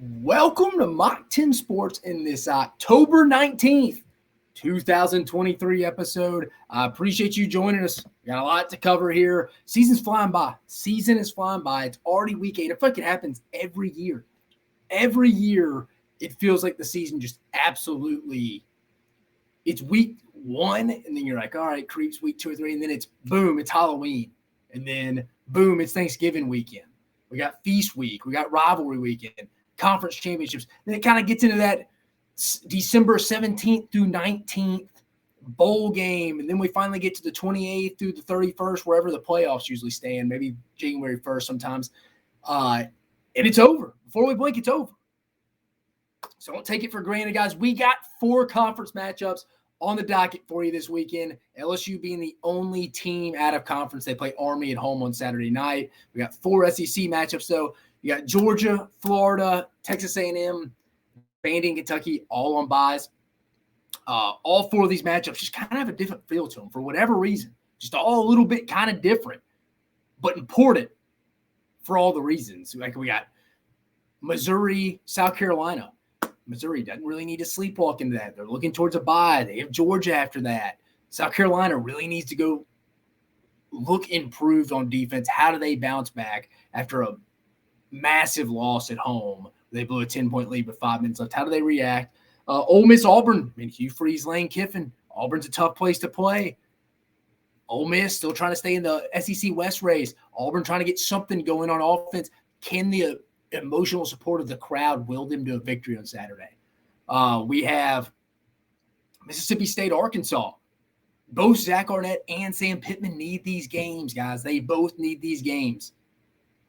Welcome to Mach 10 Sports in this October 19th, 2023 episode. I appreciate you joining us. We got a lot to cover here. Season's flying by. Season is flying by. It's already week 8. I feel like it happens every year. Every year, it feels like the season just absolutely – it's week 1, and then you're like, all right, creeps week 2 or 3, and then it's boom, it's Halloween. And then boom, it's Thanksgiving weekend. We got feast week. We got rivalry weekend. Conference championships. Then it kind of gets into that December 17th through 19th bowl game. And then we finally get to the 28th through the 31st, wherever the playoffs usually stand, maybe January 1st sometimes. And it's over. Before we blink, it's over. So don't take it for granted, guys. We got 4 conference matchups on the docket for you this weekend. LSU being the only team out of conference. They play Army at home on Saturday night. We got 4 SEC matchups, though. You got Georgia, Florida, Texas A&M, Vandy, and Kentucky all on byes. All 4 of these matchups just kind of have a different feel to them for whatever reason. Just all a little bit kind of different, but important for all the reasons. Like we got Missouri, South Carolina. Missouri doesn't really need to sleepwalk into that. They're looking towards a bye. They have Georgia after that. South Carolina really needs to go look improved on defense. How do they bounce back after a massive loss at home? They blew a 10-point lead with 5 minutes left. How do they react? Ole Miss, Auburn. I mean, Hugh Freeze, Lane Kiffin. Auburn's a tough place to play. Ole Miss still trying to stay in the SEC West race. Auburn trying to get something going on offense. Can the emotional support of the crowd will them to a victory on Saturday? We have Mississippi State, Arkansas. Both Zach Arnett and Sam Pittman need these games, guys. They both need these games.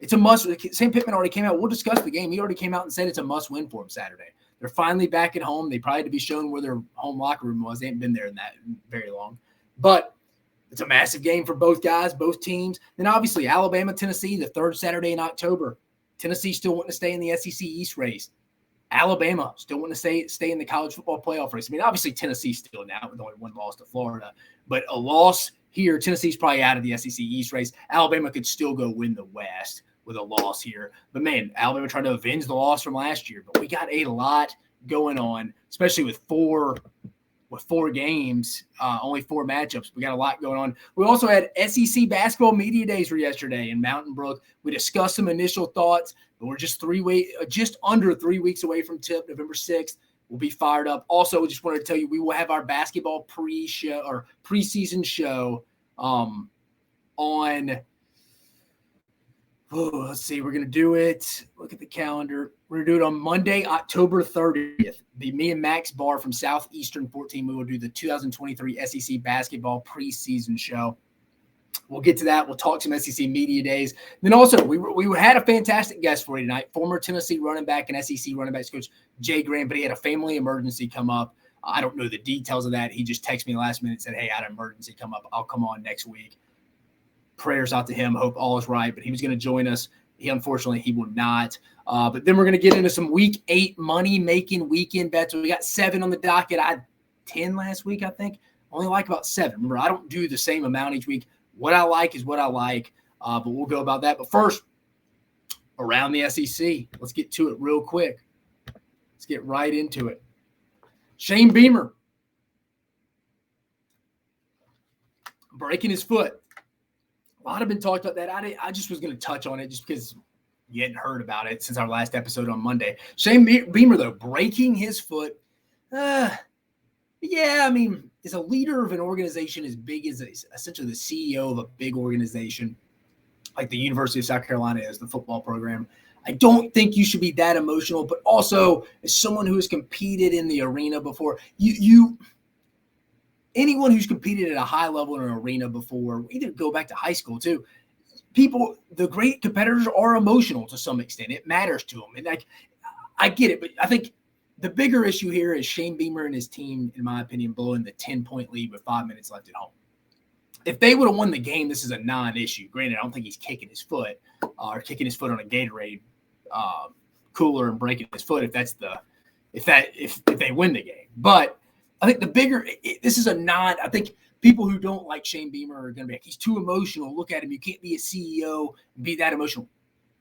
It's a must. Sam Pittman already came out. We'll discuss the game. He already came out and said it's a must-win for him Saturday. They're finally back at home. They probably had to be shown where their home locker room was. They haven't been there in that very long. But it's a massive game for both guys, both teams. Then obviously Alabama, Tennessee, the 3rd Saturday in October. Tennessee still wanting to stay in the SEC East race. Alabama still wanting to stay in the college football playoff race. I mean, obviously Tennessee's still now with only 1 loss to Florida. But a loss here, Tennessee's probably out of the SEC East race. Alabama could still go win the West with a loss here. But, man, Alabama trying to avenge the loss from last year. But we got a lot going on, especially with 4 games, only 4 matchups. We got a lot going on. We also had SEC basketball media days for yesterday in Mountain Brook. We discussed some initial thoughts, but we're just under 3 weeks away from tip. November 6th. We'll be fired up. Also, we just wanted to tell you we will have our basketball preseason show on let's see. We're going to do it. Look at the calendar. We're going to do it on Monday, October 30th. Me and Max Barr from Southeastern 14. We will do the 2023 SEC basketball preseason show. We'll get to that. We'll talk some SEC media days. Then also, we had a fantastic guest for you tonight. Former Tennessee running back and SEC running backs coach Jay Graham, but he had a family emergency come up. I don't know the details of that. He just texted me last minute and said, hey, I had an emergency come up. I'll come on next week. Prayers out to him. Hope all is right. But he was going to join us. Unfortunately, he will not. But then we're going to get into some Week 8 money-making weekend bets. We got 7 on the docket. I had 10 last week, I think. Only like about 7. Remember, I don't do the same amount each week. What I like is what I like. But we'll go about that. But first, around the SEC. Let's get to it real quick. Let's get right into it. Shane Beamer breaking his foot. A lot have been talked about that. I just was going to touch on it just because you hadn't heard about it since our last episode on Monday. Shane Beamer, though, breaking his foot. Yeah, I mean, as a leader of an organization as big as essentially the CEO of a big organization like the University of South Carolina is, the football program, I don't think you should be that emotional. But also, as someone who has competed in the arena before, anyone who's competed at a high level in an arena before, either go back to high school too, the great competitors are emotional to some extent. It matters to them. And I get it, but I think the bigger issue here is Shane Beamer and his team, in my opinion, blowing the 10-point lead with 5 minutes left at home. If they would have won the game, this is a non-issue. Granted, I don't think he's kicking his foot or kicking his foot on a Gatorade cooler and breaking his foot if they win the game. But I think this is I think people who don't like Shane Beamer are going to be like, he's too emotional. Look at him. You can't be a CEO and be that emotional.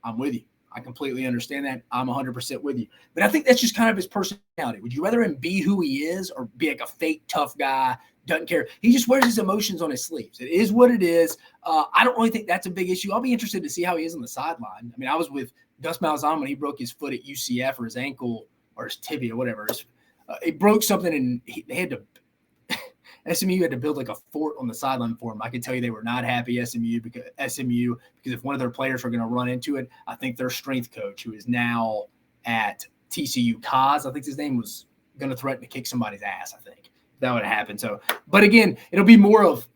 I'm with you. I completely understand that. I'm 100% with you. But I think that's just kind of his personality. Would you rather him be who he is or be like a fake tough guy, doesn't care? He just wears his emotions on his sleeves. It is what it is. I don't really think that's a big issue. I'll be interested to see how he is on the sideline. I mean, I was with Gus Malzahn when he broke his foot at UCF or his ankle or his tibia, whatever. It broke something, and they had to – SMU had to build like a fort on the sideline for him. I can tell you they were not happy, SMU, because if one of their players were going to run into it, I think their strength coach, who is now at TCU, Kaz, I think his name, was going to threaten to kick somebody's ass, I think. That would happen. So, but again, it'll be more of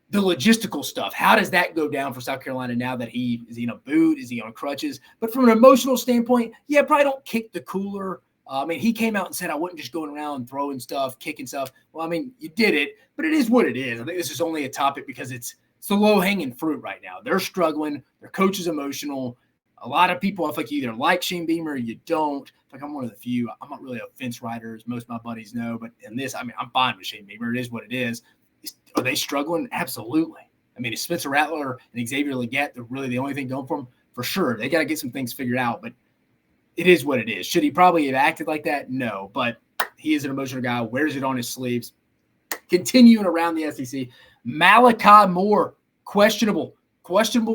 the logistical stuff. How does that go down for South Carolina now that is he in a boot? Is he on crutches? But from an emotional standpoint, yeah, probably don't kick the cooler. I mean, he came out and said, I wasn't just going around throwing stuff, kicking stuff. Well, I mean, you did it, but it is what it is. I think this is only a topic because it's the low-hanging fruit right now. They're struggling. Their coach is emotional. A lot of people, I think, you either like Shane Beamer or you don't. Like, I'm one of the few. I'm not really a fence rider, as most of my buddies know. But in this, I mean, I'm fine with Shane Beamer. It is what it is. Are they struggling? Absolutely. I mean, is Spencer Rattler and Xavier Legette really the only thing going for them? For sure. They got to get some things figured out. But it is what it is. Should he probably have acted like that? No, but he is an emotional guy, wears it on his sleeves. Continuing around the SEC, Malachi Moore, questionable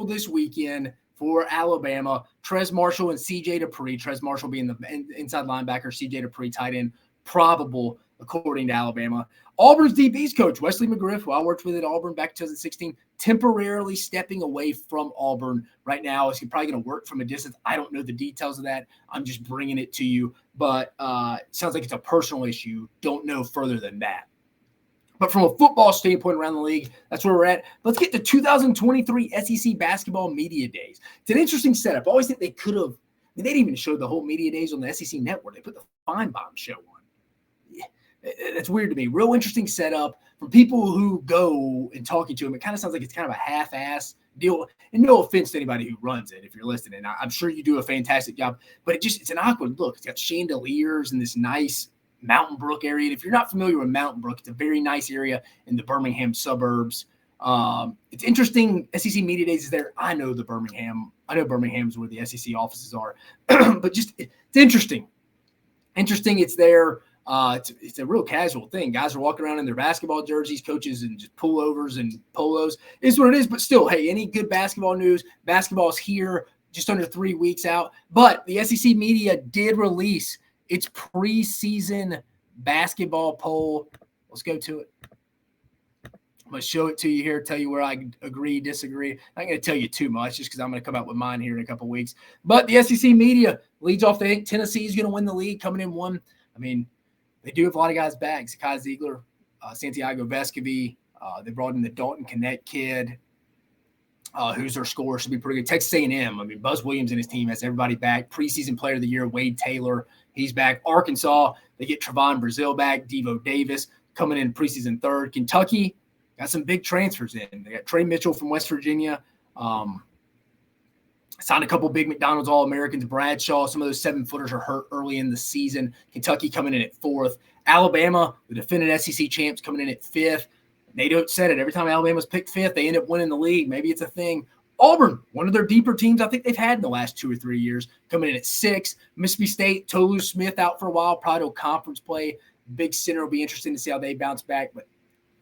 this weekend for Alabama. Trez Marshall and C.J. Dupree. Trez Marshall being the inside linebacker, C.J. Dupree tight end, probable, according to Alabama. Auburn's DB's coach, Wesley McGriff, who I worked with at Auburn back in 2016, temporarily stepping away from Auburn right now. Is he probably going to work from a distance? I don't know the details of that. I'm just bringing it to you. But it sounds like it's a personal issue. Don't know further than that. But from a football standpoint around the league, that's where we're at. Let's get to 2023 SEC basketball media days. It's an interesting setup. I always think they could have – they didn't even show the whole media days on the SEC network. They put the Feinbaum show on. It's weird to me. Real interesting setup. From people who go and talking to him, it kind of sounds like it's kind of a half-ass deal. And no offense to anybody who runs it, if you're listening. I'm sure you do a fantastic job. But it's an awkward look. It's got chandeliers in this nice Mountain Brook area. And if you're not familiar with Mountain Brook, it's a very nice area in the Birmingham suburbs. It's interesting. SEC Media Days is there. I know Birmingham is where the SEC offices are. But just it's interesting. It's there. It's a real casual thing. Guys are walking around in their basketball jerseys, coaches and just pullovers and polos. It's what it is. But still, hey, any good basketball news? Basketball's here, just under 3 weeks out. But the SEC media did release its preseason basketball poll. Let's go to it. I'm going to show it to you here, tell you where I agree, disagree. I'm not going to tell you too much just because I'm going to come out with mine here in a couple weeks. But the SEC media leads off. They think Tennessee is going to win the league, coming in one. I mean, they do have a lot of guys back. Zakai Ziegler, Santiago Vescovi. They brought in the Dalton Connect kid, who's their scorer. Should be pretty good. Texas A&M. I mean, Buzz Williams and his team has everybody back. Preseason player of the year, Wade Taylor. He's back. Arkansas, they get Trevon Brazile back. Devo Davis coming in preseason third. Kentucky got some big transfers in. They got Trey Mitchell from West Virginia. Signed a couple big McDonald's All-Americans. Bradshaw, some of those 7-footers are hurt early in the season. Kentucky coming in at 4th. Alabama, the defending SEC champs, coming in at 5th. Nate said it. Every time Alabama's picked 5th, they end up winning the league. Maybe it's a thing. Auburn, one of their deeper teams I think they've had in the last 2 or 3 years, coming in at 6th. Mississippi State, Tolu Smith out for a while, probably conference play. Big Center will be interesting to see how they bounce back. But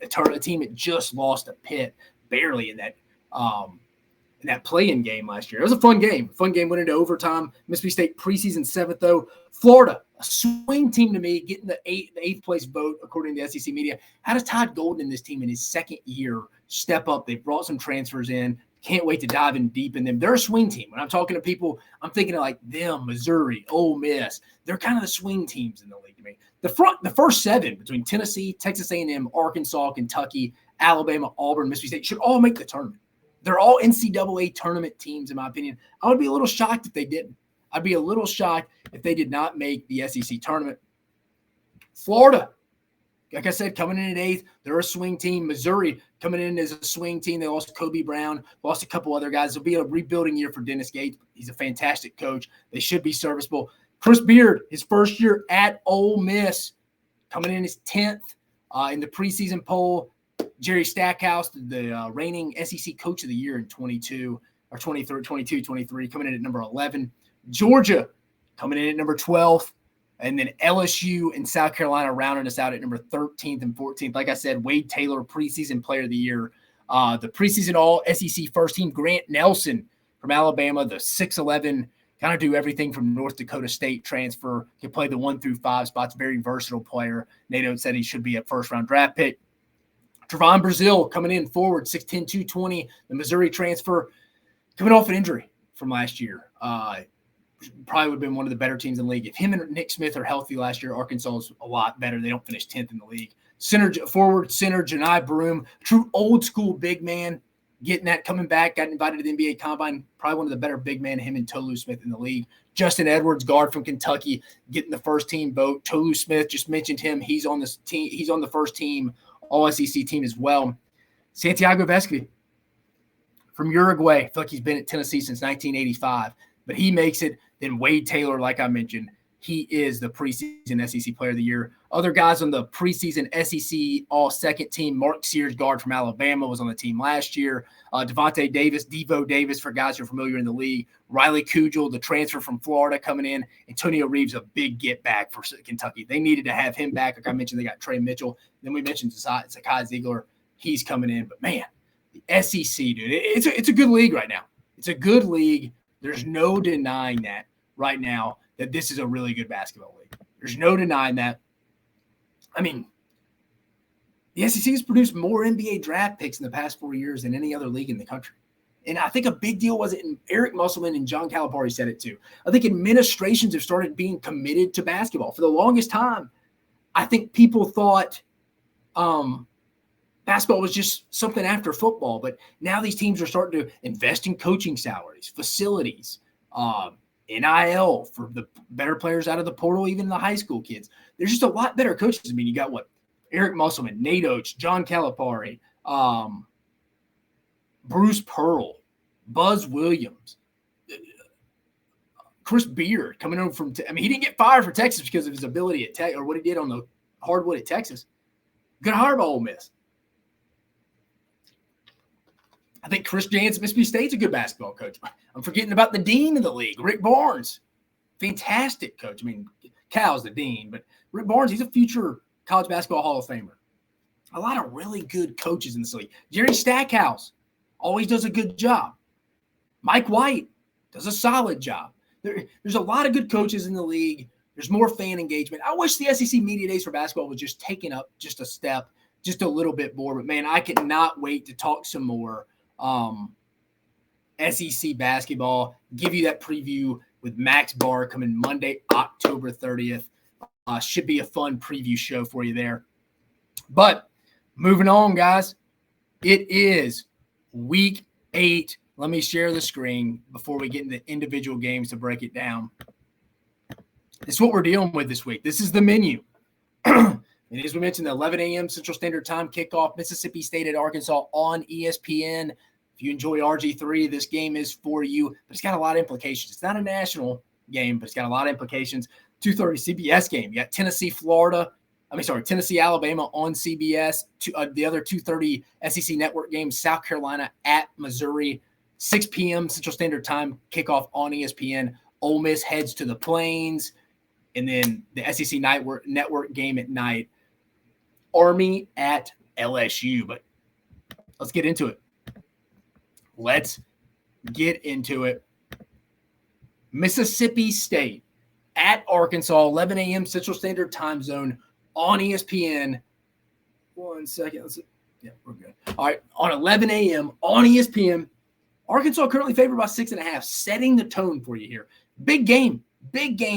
a team that just lost to Pitt barely in that play-in game last year. It was a fun game. Went into overtime. Mississippi State preseason 7th, though. Florida, a swing team to me, getting the eighth place vote according to the SEC media. How does Todd Golden and this team in his second year step up? They've brought some transfers in. Can't wait to dive in deep in them. They're a swing team. When I'm talking to people, I'm thinking of like them, Missouri, Ole Miss. They're kind of the swing teams in the league to me. The first 7 between Tennessee, Texas A&M, Arkansas, Kentucky, Alabama, Auburn, Mississippi State should all make the tournament. They're all NCAA tournament teams, in my opinion. I would be a little shocked if they didn't. I'd be a little shocked if they did not make the SEC tournament. Florida, like I said, coming in at 8th. They're a swing team. Missouri coming in as a swing team. They lost Kobe Brown, lost a couple other guys. It'll be a rebuilding year for Dennis Gates. He's a fantastic coach. They should be serviceable. Chris Beard, his first year at Ole Miss, coming in as 10th in the preseason poll. Jerry Stackhouse, the reigning SEC Coach of the Year in 22. or 23, 22, 23, coming in at number 11. Georgia coming in at number 12. And then LSU and South Carolina rounding us out at number 13th and 14th. Like I said, Wade Taylor, preseason player of the year. The preseason all-SEC first team, Grant Nelson from Alabama, the 6'11", kind of do everything from North Dakota State transfer. Can play the 1 through 5 spots, very versatile player. NATO said he should be a first-round draft pick. Trevon Brazile coming in forward, 6'10", 220, the Missouri transfer, coming off an injury from last year. Probably would have been one of the better teams in the league. If him and Nick Smith are healthy last year, Arkansas is a lot better. They don't finish 10th in the league. Forward center, Janai Broom, true old school big man, getting that, coming back, got invited to the NBA Combine. Probably one of the better big men, him and Tolu Smith in the league. Justin Edwards, guard from Kentucky, getting the first team vote. Tolu Smith, just mentioned him. He's on this team. He's on the first team, all SEC team as well. Santiago Vescovi from Uruguay. I feel like he's been at Tennessee since 1985, but he makes it. Then Wade Taylor, like I mentioned, he is the preseason SEC player of the year. Other guys on the preseason SEC all-second team, Mark Sears, guard from Alabama, was on the team last year. Devontae Davis, Devo Davis, for guys who are familiar in the league. Riley Kugel, the transfer from Florida, coming in. Antonio Reeves, a big get-back for Kentucky. They needed to have him back. Like I mentioned, they got Trey Mitchell. Then we mentioned Zakai Ziegler. He's coming in. But, man, the SEC, dude, it's a good league right now. It's a good league. There's no denying that right now, that this is a really good basketball league. There's no denying that. I mean, the SEC has produced more NBA draft picks in the past 4 years than any other league in the country. And I think a big deal was it, and Eric Musselman and John Calipari said it too. I think administrations have started being committed to basketball. For the longest time, I think people thought basketball was just something after football, but now these teams are starting to invest in coaching salaries, facilities, NIL for the better players out of the portal, even the high school kids. There's just a lot better coaches. I mean, you got Eric Musselman, Nate Oates, John Calipari, Bruce Pearl, Buzz Williams, Chris Beard coming over from he didn't get fired for Texas because of his ability at Tech or what he did on the hardwood at Texas. Good hire by Ole Miss. I think Chris Jans at Mississippi State's a good basketball coach. I'm forgetting about the dean of the league, Rick Barnes. Fantastic coach. I mean, Cal's the dean, but Rick Barnes, he's a future college basketball Hall of Famer. A lot of really good coaches in this league. Jerry Stackhouse always does a good job. Mike White does a solid job. There's a lot of good coaches in the league. There's more fan engagement. I wish the SEC Media Days for basketball was just taken up just a step, just a little bit more. But, man, I cannot wait to talk some more SEC basketball, give you that preview with Max Barr coming Monday, October 30th. Should be a fun preview show for you there. But moving on, guys, it is week 8. Let me share the screen before we get into individual games to break it down. This is what we're dealing with this week. This is the menu. And as we mentioned, the 11 a.m. Central Standard Time kickoff, Mississippi State at Arkansas on ESPN. If you enjoy RG3, this game is for you, but it's got a lot of implications. It's not a national game, but it's got a lot of implications. 2:30 CBS game. You got Tennessee, Alabama on CBS. The other 2:30 SEC Network game, South Carolina at Missouri. 6 p.m. Central Standard Time kickoff on ESPN. Ole Miss heads to the Plains. And then the SEC Network game at night. Army at LSU. But let's get into it. Mississippi State at Arkansas, 11 a.m. Central Standard Time Zone on ESPN. 1 second. Yeah, we're good. All right, on 11 a.m. on ESPN. Arkansas currently favored by 6.5, setting the tone for you here. Big game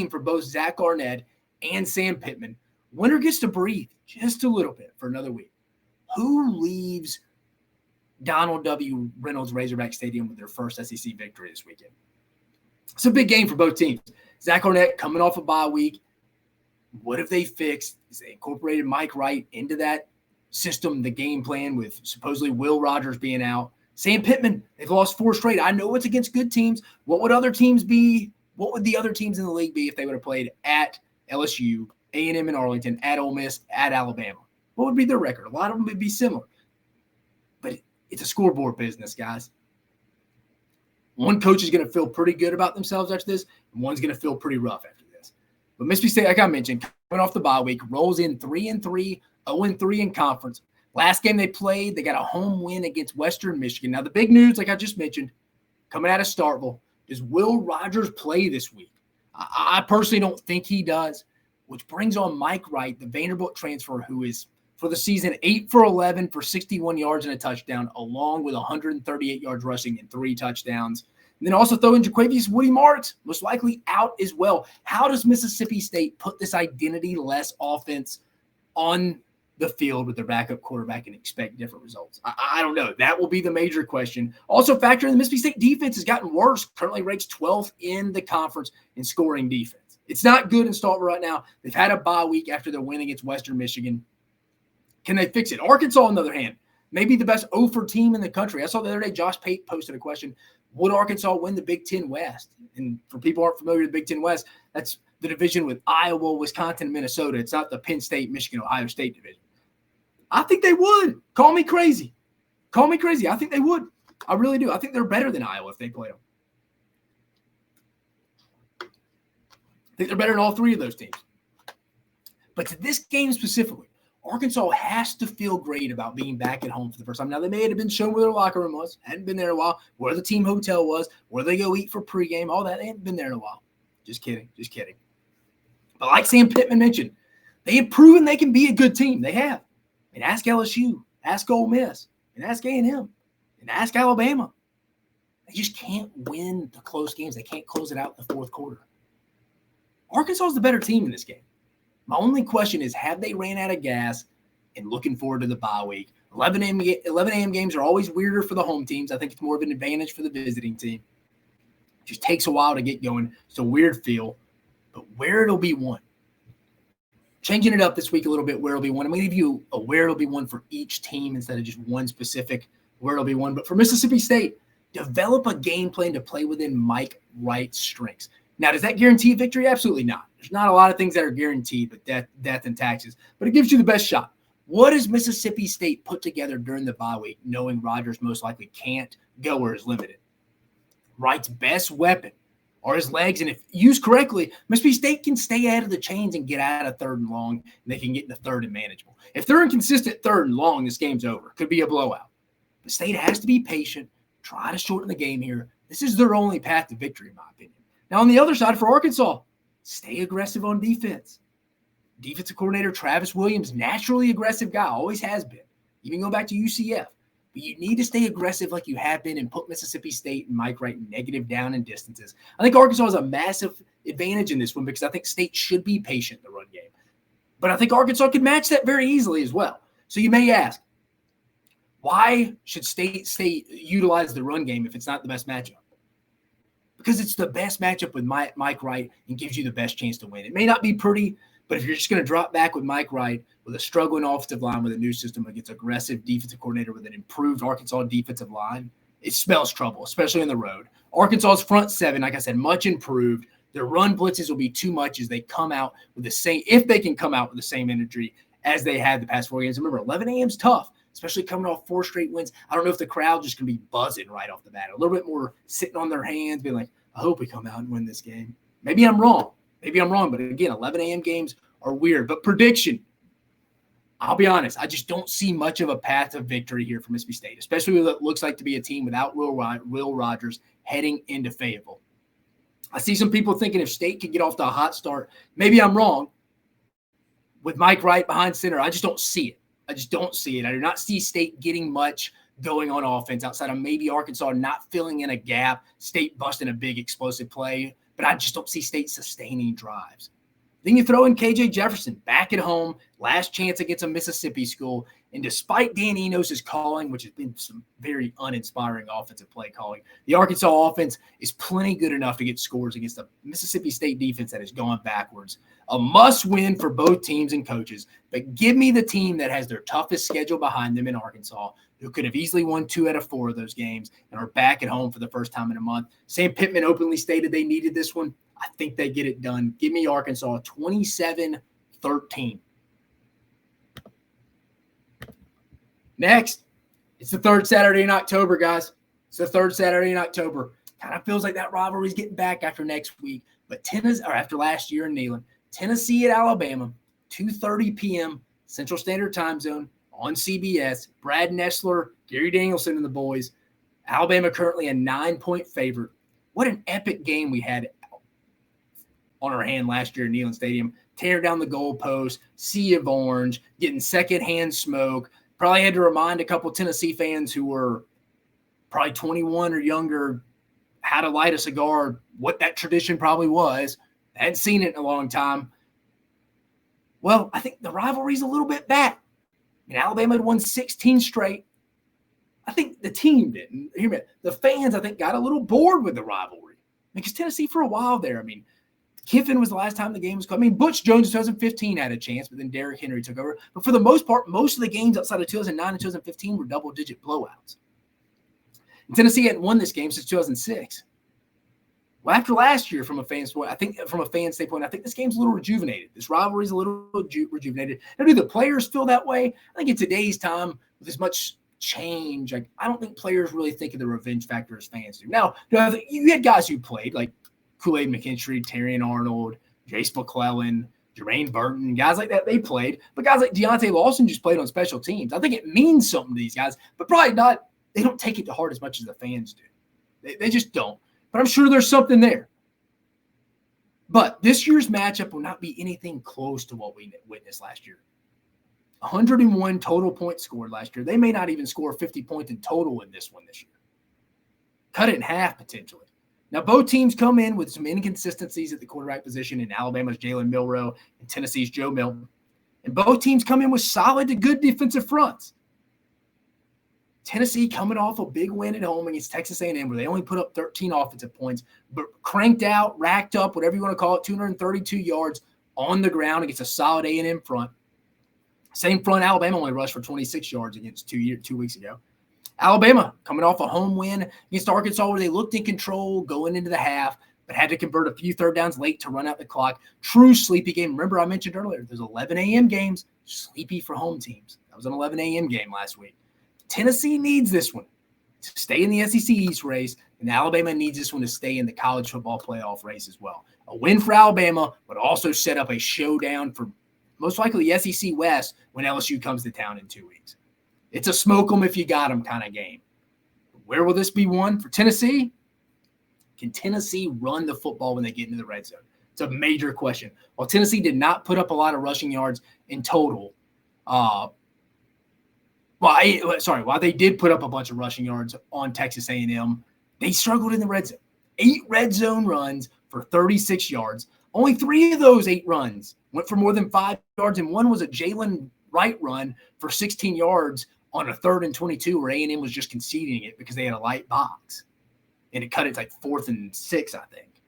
for both Zach Arnett and Sam Pittman. Winner gets to breathe just a little bit for another week. Who leaves Donald W. Reynolds Razorback Stadium with their first SEC victory this weekend? It's a big game for both teams. Zach Arnett coming off a bye week. What have they fixed? Is they incorporated Mike Wright into that system, the game plan with supposedly Will Rogers being out. Sam Pittman, they've lost 4 straight. I know it's against good teams. What would other teams be? What would the other teams in the league be if they would have played at LSU, A&M in Arlington, at Ole Miss, at Alabama? What would be their record? A lot of them would be similar. But it's a scoreboard business, guys. One coach is going to feel pretty good about themselves after this, and one's going to feel pretty rough after this. But Mississippi State, like I mentioned, coming off the bye week, rolls in 3-3, 0-3 in conference. Last game they played, they got a home win against Western Michigan. Now, the big news, like I just mentioned, coming out of Starkville, does Will Rogers play this week? I personally don't think he does, which brings on Mike Wright, the Vanderbilt transfer, who is, for the season, 8 for 11 for 61 yards and a touchdown, along with 138 yards rushing and 3 touchdowns. And then also throw in Jaquavius Woody Marks, most likely out as well. How does Mississippi State put this identity-less offense on the field with their backup quarterback and expect different results? I don't know. That will be the major question. Also factor in the Mississippi State defense has gotten worse. Currently ranks 12th in the conference in scoring defense. It's not good in Starkville right now. They've had a bye week after their win against Western Michigan. Can they fix it? Arkansas, on the other hand, maybe the best 0-for team in the country. I saw the other day Josh Pate posted a question, would Arkansas win the Big Ten West? And for people who aren't familiar with the Big Ten West, that's the division with Iowa, Wisconsin, and Minnesota. It's not the Penn State, Michigan, Ohio State division. I think they would. Call me crazy. Call me crazy. I think they would. I really do. I think they're better than Iowa if they played them. I think they're better than all three of those teams. But to this game specifically, Arkansas has to feel great about being back at home for the first time. Now, they may have been shown where their locker room was, hadn't been there in a while, where the team hotel was, where they go eat for pregame, all that. They haven't been there in a while. Just kidding. Just kidding. But like Sam Pittman mentioned, they have proven they can be a good team. They have. And ask LSU, ask Ole Miss, and ask A&M, and ask Alabama. They just can't win the close games. They can't close it out in the fourth quarter. Arkansas is the better team in this game. My only question is, have they ran out of gas and looking forward to the bye week? 11 a.m. games are always weirder for the home teams. I think it's more of an advantage for the visiting team. It just takes a while to get going. It's a weird feel, but where it'll be won. Changing it up this week a little bit, where it'll be won. I'm going to give you a where it'll be won for each team instead of just one specific where it'll be won. But for Mississippi State, develop a game plan to play within Mike Wright's strengths. Now, does that guarantee victory? Absolutely not. There's not a lot of things that are guaranteed, but death and taxes. But it gives you the best shot. What does Mississippi State put together during the bye week, knowing Rogers most likely can't go or is limited? Wright's best weapon are his legs, and if used correctly, Mississippi State can stay ahead of the chains and get out of 3rd and long, and they can get into 3rd and manageable. If they're inconsistent 3rd and long, this game's over. It could be a blowout. The State has to be patient, try to shorten the game here. This is their only path to victory, in my opinion. Now, on the other side for Arkansas, stay aggressive on defense. Defensive coordinator Travis Williams, naturally aggressive guy, always has been, even going back to UCF. But you need to stay aggressive like you have been and put Mississippi State and Mike Wright negative down in distances. I think Arkansas has a massive advantage in this one because I think State should be patient in the run game. But I think Arkansas could match that very easily as well. So you may ask, why should State utilize the run game if it's not the best matchup? Because it's the best matchup with Mike Wright and gives you the best chance to win. It may not be pretty, but if you're just going to drop back with Mike Wright, with a struggling offensive line, with a new system against aggressive defensive coordinator with an improved Arkansas defensive line, it spells trouble, especially on the road. Arkansas's front seven, like I said, much improved. Their run blitzes will be too much as they come out with the same, if they can come out with the same energy as they had the past 4 games. Remember, 11 a.m. is tough, especially coming off 4 straight wins. I don't know if the crowd just going to be buzzing right off the bat. A little bit more sitting on their hands, being like, I hope we come out and win this game. Maybe I'm wrong. But again, 11 a.m. games are weird. But prediction, I'll be honest, I just don't see much of a path of victory here for Mississippi State, especially with what looks like to be a team without Will Rogers heading into Fayetteville. I see some people thinking if State could get off to a hot start, maybe I'm wrong, with Mike Wright behind center. I just don't see it. I do not see State getting much going on offense outside of maybe Arkansas not filling in a gap, State busting a big explosive play, but I just don't see State sustaining drives. Then you throw in KJ Jefferson back at home, last chance against a Mississippi school. And despite Dan Enos' calling, which has been some very uninspiring offensive play calling, the Arkansas offense is plenty good enough to get scores against a Mississippi State defense that has gone backwards. A must-win for both teams and coaches, but give me the team that has their toughest schedule behind them in Arkansas, who could have easily won 2 out of 4 of those games and are back at home for the first time in a month. Sam Pittman openly stated they needed this one. I think they get it done. Give me Arkansas 27-13. Next, it's the 3rd Saturday in October, guys. It's the 3rd Saturday in October. Kind of feels like that rivalry's getting back after next week, but after last year in Neyland. Tennessee at Alabama, 2:30 p.m. Central Standard Time Zone on CBS. Brad Nessler, Gary Danielson, and the boys. Alabama currently a 9-point favorite. What an epic game we had on our hand last year at Neyland Stadium. Tearing down the goalpost, sea of orange, getting secondhand smoke. Probably had to remind a couple Tennessee fans who were probably 21 or younger how to light a cigar, what that tradition probably was. I hadn't seen it in a long time. Well, I think the rivalry's a little bit back. Alabama had won 16 straight. I think the team didn't. Hear me. The fans, I think, got a little bored with the rivalry. Because Tennessee for a while there, Kiffin was the last time the game was called. Butch Jones in 2015 had a chance, but then Derrick Henry took over. But for the most part, most of the games outside of 2009 and 2015 were double-digit blowouts. And Tennessee hadn't won this game since 2006. Well, after last year, from a fan standpoint, I think this game's a little rejuvenated. This rivalry's a little rejuvenated. Now, do the players feel that way? I think in today's time, with as much change, I don't think players really think of the revenge factor as fans do. Now, you had guys who played, like Kool-Aid McKinstry, Terrion Arnold, Jace McClellan, Jermaine Burton, guys like that, they played. But guys like Deontay Lawson just played on special teams. I think it means something to these guys, but probably not. They don't take it to heart as much as the fans do. They just don't. But I'm sure there's something there. But this year's matchup will not be anything close to what we witnessed last year. 101 total points scored last year. They may not even score 50 points in total in this one this year. Cut it in half potentially. Now, both teams come in with some inconsistencies at the quarterback position in Alabama's Jalen Milroe and Tennessee's Joe Milton. And both teams come in with solid to good defensive fronts. Tennessee coming off a big win at home against Texas A&M where they only put up 13 offensive points, but cranked out, racked up, whatever you want to call it, 232 yards on the ground against a solid A&M front. Same front Alabama only rushed for 26 yards against 2 weeks ago. Alabama coming off a home win against Arkansas where they looked in control going into the half, but had to convert a few third downs late to run out the clock. True sleepy game. Remember I mentioned earlier, there's 11 a.m. games, sleepy for home teams. That was an 11 a.m. game last week. Tennessee needs this one to stay in the SEC East race, and Alabama needs this one to stay in the college football playoff race as well. A win for Alabama would also set up a showdown for most likely the SEC West when LSU comes to town in 2 weeks. It's a smoke them if you got them kind of game. Where will this be won for Tennessee? Can Tennessee run the football when they get into the red zone? It's a major question. While Tennessee did not put up a lot of rushing yards in total, while they did put up a bunch of rushing yards on Texas A&M, they struggled in the red zone. 8 red zone runs for 36 yards. Only 3 of those 8 runs went for more than 5 yards, and one was a Jalen Wright run for 16 yards on a 3rd and 22 where A&M was just conceding it because they had a light box. And it cut it to like 4th and 6, I think.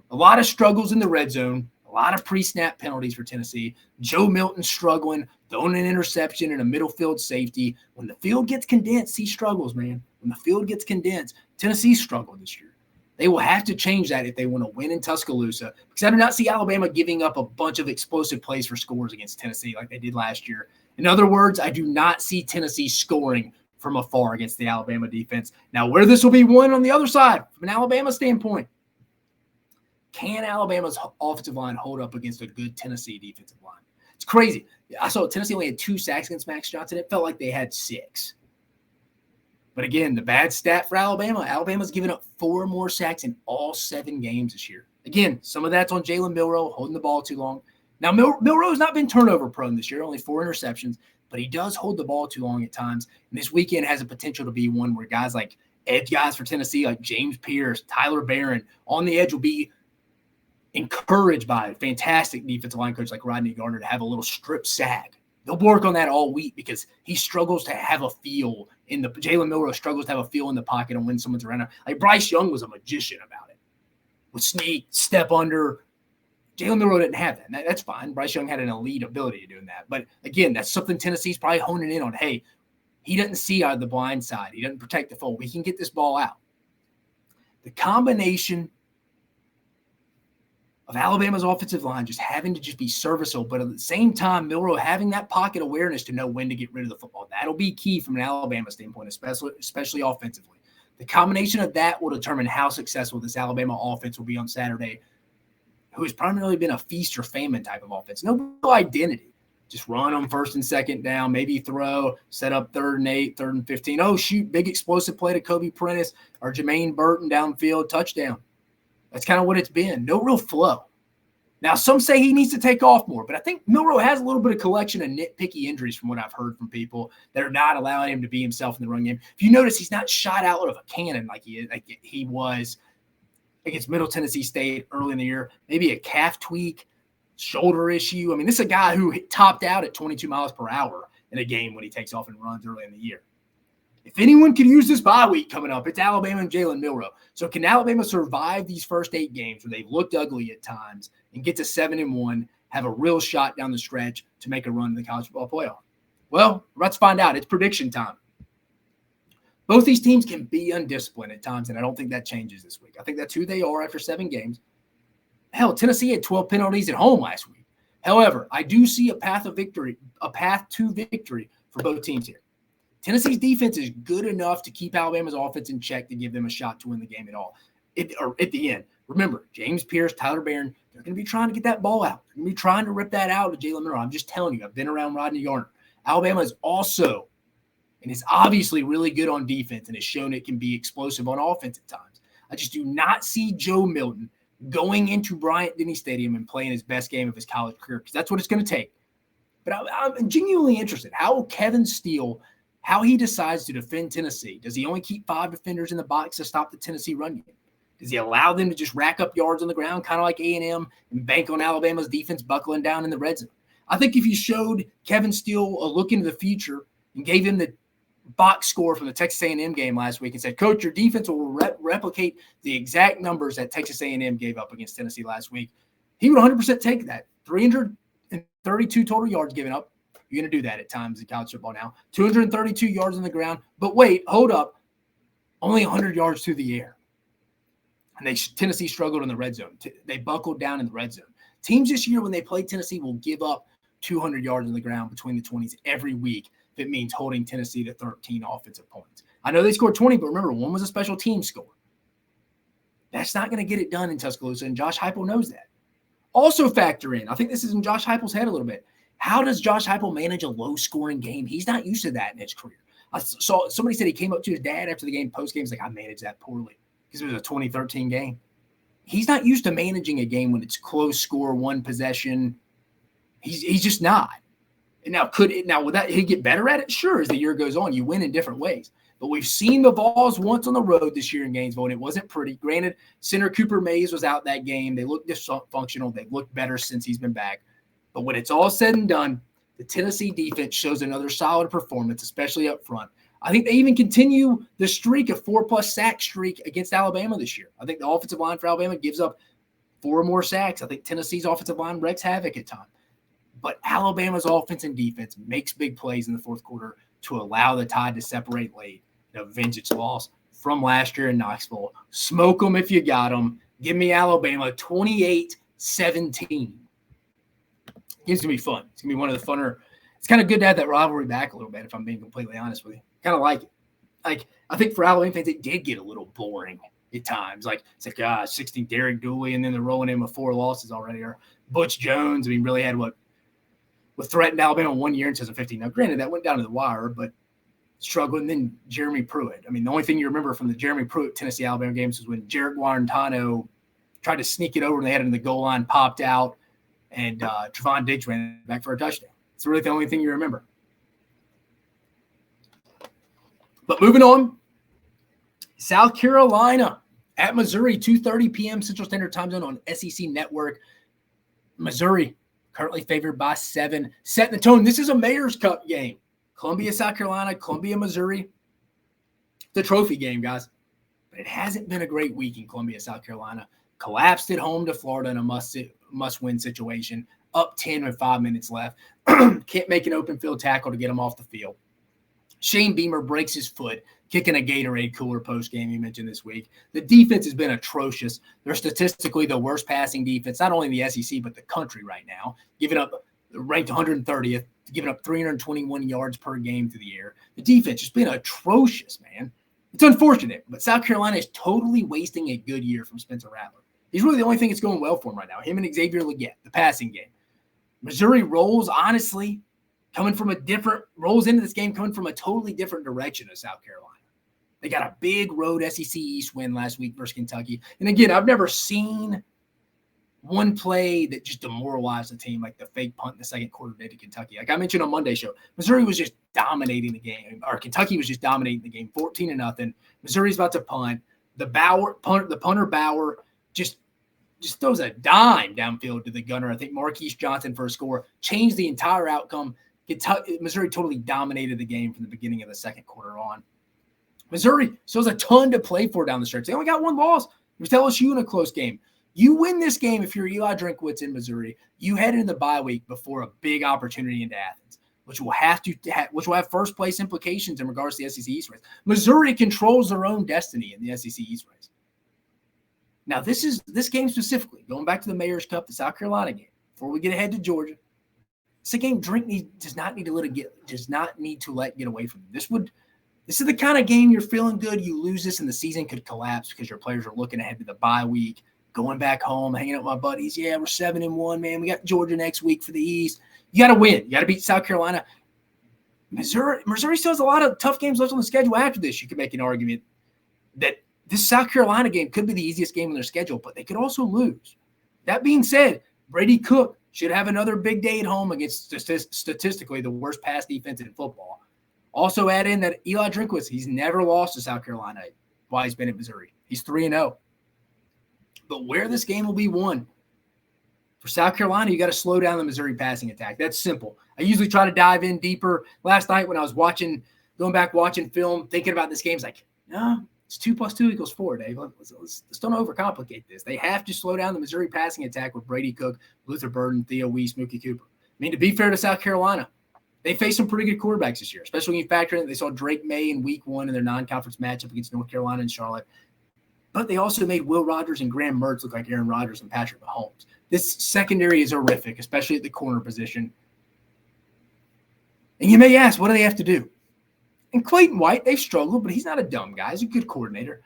A lot of struggles in the red zone. A lot of pre-snap penalties for Tennessee. Joe Milton struggling, throwing an interception and a middle field safety. When the field gets condensed, he struggles, man. When the field gets condensed, Tennessee struggled this year. They will have to change that if they want to win in Tuscaloosa, because I do not see Alabama giving up a bunch of explosive plays for scores against Tennessee like they did last year. In other words, I do not see Tennessee scoring from afar against the Alabama defense. Now, where this will be won on the other side, from an Alabama standpoint, can Alabama's offensive line hold up against a good Tennessee defensive line? It's crazy. I saw Tennessee only had 2 sacks against Max Johnson. It felt like they had 6. But again, the bad stat for Alabama, Alabama's given up 4 more sacks in all 7 games this year. Again, some of that's on Jalen Milroe holding the ball too long. Now, Milroe's not been turnover prone this year, only 4 interceptions, but he does hold the ball too long at times. And this weekend has a potential to be one where guys like edge guys for Tennessee, like James Pierce, Tyler Barron, on the edge will be encouraged by a fantastic defensive line coach like Rodney Garner to have a little strip sack. They'll work on that all week because he struggles to have a feel in the – Jalen Milroe struggles to have a feel in the pocket and when someone's around him. Like Bryce Young was a magician about it. Would sneak, step under. Jalen Milroe didn't have that. And that's fine. Bryce Young had an elite ability of doing that. But, again, that's something Tennessee's probably honing in on. Hey, he doesn't see out of the blind side. He doesn't protect the fold. We can get this ball out. The combination of Alabama's offensive line just having to just be serviceable, but at the same time, Milroe having that pocket awareness to know when to get rid of the football. That'll be key from an Alabama standpoint, especially offensively. The combination of that will determine how successful this Alabama offense will be on Saturday, who has primarily been a feast or famine type of offense. No identity. Just run them first and second down, maybe throw, set up 3rd and 8, 3rd and 15. Oh, shoot, big explosive play to Kobe Prentice or Jermaine Burton downfield, touchdown. That's kind of what it's been. No real flow. Now, some say he needs to take off more, but I think Milroe has a little bit of collection of nitpicky injuries from what I've heard from people that are not allowing him to be himself in the run game. If you notice, he's not shot out of a cannon like he was against Middle Tennessee State early in the year. Maybe a calf tweak, shoulder issue. I mean, this is a guy who topped out at 22 miles per hour in a game when he takes off and runs early in the year. If anyone could use this bye week coming up, it's Alabama and Jalen Milroe. So can Alabama survive these first 8 games where they've looked ugly at times and get to 7-1, have a real shot down the stretch to make a run in the college football playoff? Well, let's find out. It's prediction time. Both these teams can be undisciplined at times, and I don't think that changes this week. I think that's who they are after 7 games. Hell, Tennessee had 12 penalties at home last week. However, I do see a path to victory for both teams here. Tennessee's defense is good enough to keep Alabama's offense in check to give them a shot to win the game at all. At the end. Remember, James Pierce, Tyler Barron, they're going to be trying to get that ball out. They're going to be trying to rip that out of Jalen Milroe. I'm just telling you, I've been around Rodney Garner. Alabama is also, and is obviously really good on defense and has shown it can be explosive on offense at times. I just do not see Joe Milton going into Bryant-Denny Stadium and playing his best game of his college career, because that's what it's going to take. But I'm genuinely interested. How will Kevin Steele, how he decides to defend Tennessee? Does he only keep 5 defenders in the box to stop the Tennessee run game? Does he allow them to just rack up yards on the ground, kind of like A&M, and bank on Alabama's defense buckling down in the red zone? I think if you showed Kevin Steele a look into the future and gave him the box score from the Texas A&M game last week and said, Coach, your defense will replicate the exact numbers that Texas A&M gave up against Tennessee last week, he would 100% take that. 332 total yards given up. You're going to do that at times in college football now. 232 yards on the ground. But wait, hold up. Only 100 yards through the air. And Tennessee struggled in the red zone. They buckled down in the red zone. Teams this year, when they play Tennessee, will give up 200 yards on the ground between the 20s every week if it means holding Tennessee to 13 offensive points. I know they scored 20, but remember, one was a special team score. That's not going to get it done in Tuscaloosa, and Josh Heupel knows that. Also factor in, I think this is in Josh Heupel's head a little bit. How does Josh Heupel manage a low-scoring game? He's not used to that in his career. I saw somebody said he came up to his dad after the game, post-game, he's like, I managed that poorly because it was a 2013 game. He's not used to managing a game when it's close score, one possession. He's just not. And now would he get better at it? Sure, as the year goes on, you win in different ways. But we've seen the Vols once on the road this year in Gainesville, and it wasn't pretty. Granted, center Cooper Mays was out that game. They looked dysfunctional. They've looked better since he's been back. But when it's all said and done, the Tennessee defense shows another solid performance, especially up front. I think they even continue the streak of 4+ sack streak against Alabama this year. I think the offensive line for Alabama gives up 4 more sacks. I think Tennessee's offensive line wreaks havoc at times. But Alabama's offense and defense makes big plays in the fourth quarter to allow the Tide to separate late and avenge its loss from last year in Knoxville. Smoke them if you got them. Give me Alabama 28-17. It's going to be fun. It's going to be one of the funner. It's kind of good to have that rivalry back a little bit, if I'm being completely honest with you. Kind of like it. Like, I think for Alabama fans, it did get a little boring at times. Like, it's like, 16 Derek Dooley, and then they're rolling in with 4 losses already. Or Butch Jones, really had what threatened Alabama 1 year in 2015. Now, granted, that went down to the wire, but struggled. And then Jeremy Pruitt. The only thing you remember from the Jeremy Pruitt Tennessee-Alabama games was when Jarek Guarantano tried to sneak it over and they had it in the goal line, popped out, and Trevon Diggs ran back for a touchdown. It's really the only thing you remember. But moving on, South Carolina at Missouri, 2:30 p.m. Central Standard Time Zone on SEC Network. Missouri currently favored by 7, setting the tone. This is a Mayor's Cup game. Columbia, South Carolina, Columbia, Missouri. The trophy game, guys. But it hasn't been a great week in Columbia, South Carolina. Collapsed at home to Florida in a must-win situation. Up 10 with 5 minutes left. Can't make an open field tackle to get him off the field. Shane Beamer breaks his foot, kicking a Gatorade cooler post-game you mentioned this week. The defense has been atrocious. They're statistically the worst passing defense, not only in the SEC, but the country right now, ranked 130th, giving up 321 yards per game through the air. The defense has been atrocious, man. It's unfortunate, but South Carolina is totally wasting a good year from Spencer Rattler. He's really the only thing that's going well for him right now. Him and Xavier Legette, the passing game. Missouri rolls, honestly, rolls into this game coming from a totally different direction of South Carolina. They got a big road SEC East win last week versus Kentucky. And again, I've never seen one play that just demoralized the team like the fake punt in the second quarter did to Kentucky. Like I mentioned on Monday's show, Missouri was just dominating the game, or Kentucky was just dominating the game, 14-0. Missouri's about to punt. The punter Bauer just throws a dime downfield to the gunner. I think Marquise Johnson for a score, changed the entire outcome. Missouri totally dominated the game from the beginning of the second quarter on. Missouri still has a ton to play for down the stretch. They only got one loss. It was LSU in a close game. You win this game if you're Eli Drinkwitz in Missouri. You head into the bye week before a big opportunity into Athens, which will have first place implications in regards to the SEC East race. Missouri controls their own destiny in the SEC East race. Now, this game specifically, going back to the Mayor's Cup, the South Carolina game, before we get ahead to Georgia, it's a game does not need to let get away from them. This is the kind of game you're feeling good. You lose this and the season could collapse because your players are looking ahead to the bye week, going back home, hanging out with my buddies. Yeah, we're 7-1, man. We got Georgia next week for the East. You got to win. You got to beat South Carolina. Missouri still has a lot of tough games left on the schedule after this. You could make an argument that this South Carolina game could be the easiest game on their schedule, but they could also lose. That being said, Brady Cook should have another big day at home against statistically the worst pass defense in football. Also add in that Eli Drinkwitz, he's never lost to South Carolina while he's been at Missouri. He's 3-0. But where this game will be won, for South Carolina, you got to slow down the Missouri passing attack. That's simple. I usually try to dive in deeper. Last night when I was watching film, thinking about this game, it's like, no, it's 2 + 2 = 4, Dave. Let's don't overcomplicate this. They have to slow down the Missouri passing attack with Brady Cook, Luther Burden, Theo Weiss, Mookie Cooper. I mean, to be fair to South Carolina, they faced some pretty good quarterbacks this year, especially when you factor in that they saw Drake May in week 1 in their non-conference matchup against North Carolina and Charlotte. But they also made Will Rogers and Graham Mertz look like Aaron Rodgers and Patrick Mahomes. This secondary is horrific, especially at the corner position. And you may ask, what do they have to do? And Clayton White, they've struggled, but he's not a dumb guy. He's a good coordinator.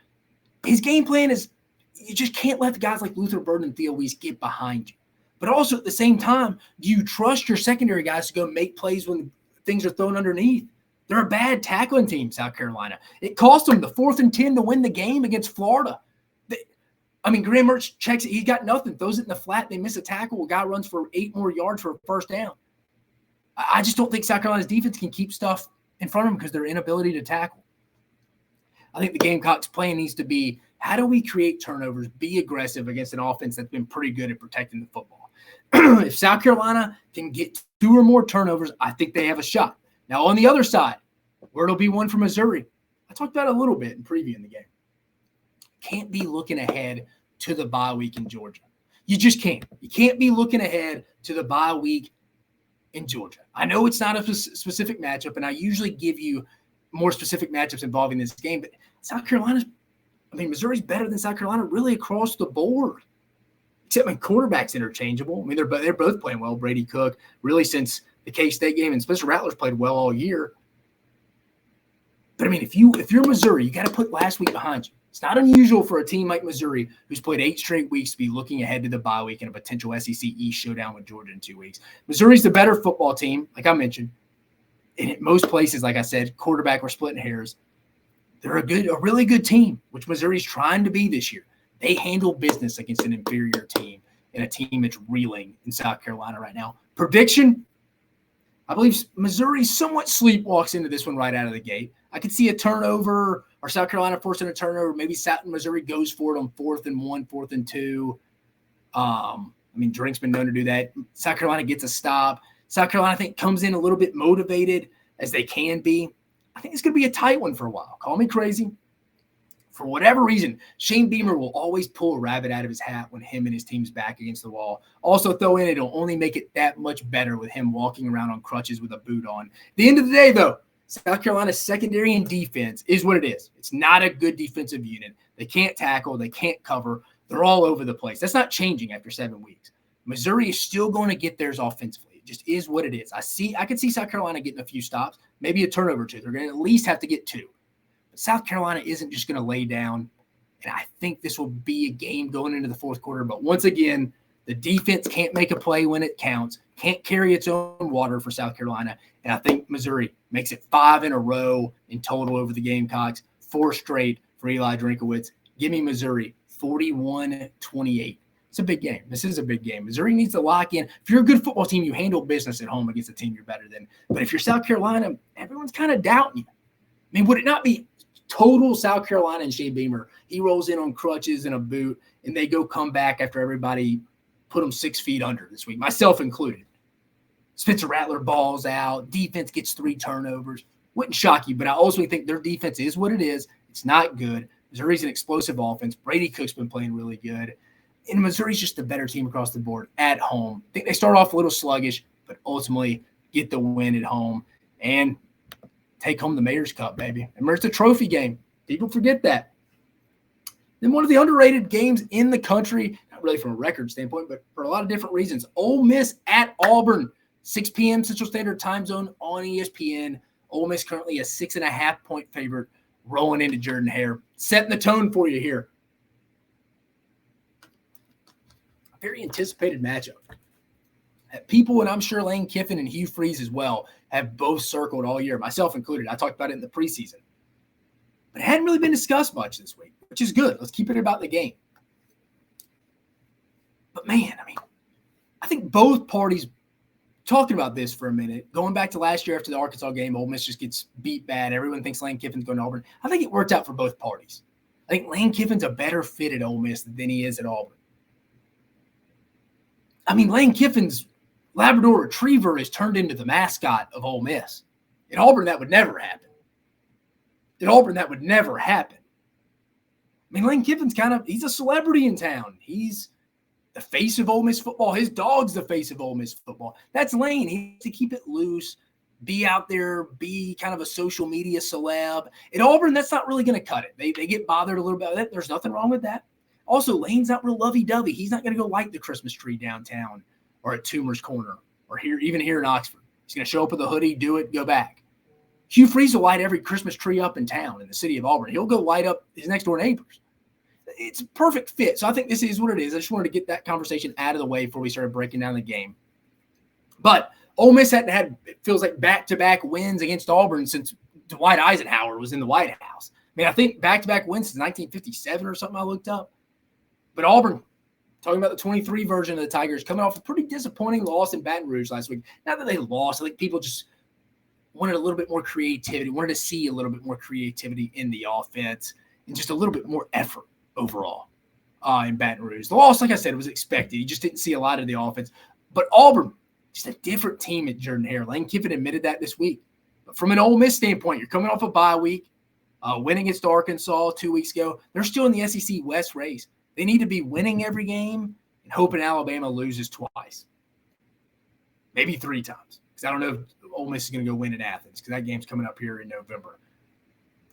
His game plan is you just can't let the guys like Luther Burden and Theo Weiss get behind you. But also at the same time, do you trust your secondary guys to go make plays when things are thrown underneath? They're a bad tackling team, South Carolina. It cost them the 4th and 10 to win the game against Florida. Graham Mertz checks it. He's got nothing. Throws it in the flat. They miss a tackle. A guy runs for 8 more yards for a first down. I just don't think South Carolina's defense can keep stuff in front of them because of their inability to tackle. I think the Gamecocks' plan needs to be, how do we create turnovers, be aggressive against an offense that's been pretty good at protecting the football? If South Carolina can get 2 or more turnovers, I think they have a shot. Now, on the other side, where it'll be one for Missouri, I talked about it a little bit in previewing the game. Can't be looking ahead to the bye week in Georgia. You just can't. You can't be looking ahead to the bye week in Georgia. I know it's not a specific matchup, and I usually give you more specific matchups involving this game, but Missouri's better than South Carolina really across the board. Except when quarterback's interchangeable. I mean, they're both playing well. Brady Cook, really since the K-State game, and Spencer Rattler's played well all year. But I mean, if you're Missouri, you got to put last week behind you. It's not unusual for a team like Missouri, who's played 8 straight weeks, to be looking ahead to the bye week and a potential SEC East showdown with Georgia in 2 weeks. Missouri's the better football team, like I mentioned. And at most places, like I said, quarterback, we're splitting hairs. They're a really good team, which Missouri's trying to be this year. They handle business against an inferior team and a team that's reeling in South Carolina right now. Prediction, I believe Missouri somewhat sleepwalks into this one right out of the gate. I could see a turnover or South Carolina forcing a turnover. Maybe Missouri goes for it on 4th and 1, 4th and 2. Drink's been known to do that. South Carolina gets a stop. South Carolina, I think, comes in a little bit motivated as they can be. I think it's going to be a tight one for a while. Call me crazy. For whatever reason, Shane Beamer will always pull a rabbit out of his hat when him and his team's back against the wall. Also throw in, it'll only make it that much better with him walking around on crutches with a boot on. At the end of the day, though, South Carolina's secondary and defense is what it is. It's not a good defensive unit. They can't tackle. They can't cover. They're all over the place. That's not changing after 7 weeks. Missouri is still going to get theirs offensively. It just is what it is. I could see South Carolina getting a few stops, maybe a turnover or 2. They're going to at least have to get 2. But South Carolina isn't just going to lay down. And I think this will be a game going into the fourth quarter. But once again, the defense can't make a play when it counts, can't carry its own water for South Carolina. And I think Missouri makes it 5 in a row in total over the Gamecocks, 4 straight for Eli Drinkowitz. Give me Missouri 41-28. It's a big game. This is a big game. Missouri needs to lock in. If you're a good football team, you handle business at home against a team you're better than. But if you're South Carolina, everyone's kind of doubting you. I mean, would it not be total South Carolina and Shane Beamer? He rolls in on crutches and a boot, and they go come back after everybody put them 6 feet under this week, myself included. Spencer Rattler balls out. Defense gets 3 turnovers. Wouldn't shock you, but I also think their defense is what it is. It's not good. Missouri's an explosive offense. Brady Cook's been playing really good. And Missouri's just a better team across the board at home. I think they start off a little sluggish, but ultimately get the win at home and take home the Mayor's Cup, baby. Remember, it's a trophy game. People forget that. Then one of the underrated games in the country, not really from a record standpoint, but for a lot of different reasons. Ole Miss at Auburn, 6 p.m. Central Standard Time Zone on ESPN. Ole Miss currently a 6.5-point favorite rolling into Jordan-Hare. Setting the tone for you here. A very anticipated matchup. People, and I'm sure Lane Kiffin and Hugh Freeze as well, have both circled all year, myself included. I talked about it in the preseason. But it hadn't really been discussed much this week, which is good. Let's keep it about the game. But, man, I mean, I think both parties talking about this for a minute, going back to last year after the Arkansas game, Ole Miss just gets beat bad. Everyone thinks Lane Kiffin's going to Auburn. I think it worked out for both parties. I think Lane Kiffin's a better fit at Ole Miss than he is at Auburn. I mean, Lane Kiffin's Labrador Retriever is turned into the mascot of Ole Miss. At Auburn, that would never happen. At Auburn, that would never happen. I mean, Lane Kiffin's he's a celebrity in town. He's the face of Ole Miss football. His dog's the face of Ole Miss football. That's Lane. He needs to keep it loose, be out there, be kind of a social media celeb. At Auburn, that's not really going to cut it. They get bothered a little bit with it. There's nothing wrong with that. Also, Lane's not real lovey-dovey. He's not going to go light the Christmas tree downtown or at Toomer's Corner or even here in Oxford. He's going to show up with a hoodie, do it, go back. Hugh Freeze will light every Christmas tree up in town in the city of Auburn. He'll go light up his next-door neighbors. It's a perfect fit. So I think this is what it is. I just wanted to get that conversation out of the way before we started breaking down the game. But Ole Miss hadn't had, it feels like, back-to-back wins against Auburn since Dwight Eisenhower was in the White House. I mean, I think back-to-back wins since 1957 or something I looked up. But Auburn, talking about the 23 version of the Tigers, coming off a pretty disappointing loss in Baton Rouge last week. Not that they lost. I think people just wanted a little bit more creativity, wanted to see a little bit more creativity in the offense and just a little bit more effort overall in Baton Rouge. The loss, like I said, was expected. You just didn't see a lot of the offense. But Auburn, just a different team at Jordan-Hare. Lane Kiffin admitted that this week. But from an Ole Miss standpoint, you're coming off a bye week, winning against Arkansas 2 weeks ago. They're still in the SEC West race. They need to be winning every game and hoping Alabama loses twice. Maybe 3 times. Because I don't know if Ole Miss is going to go win in Athens because that game's coming up here in November.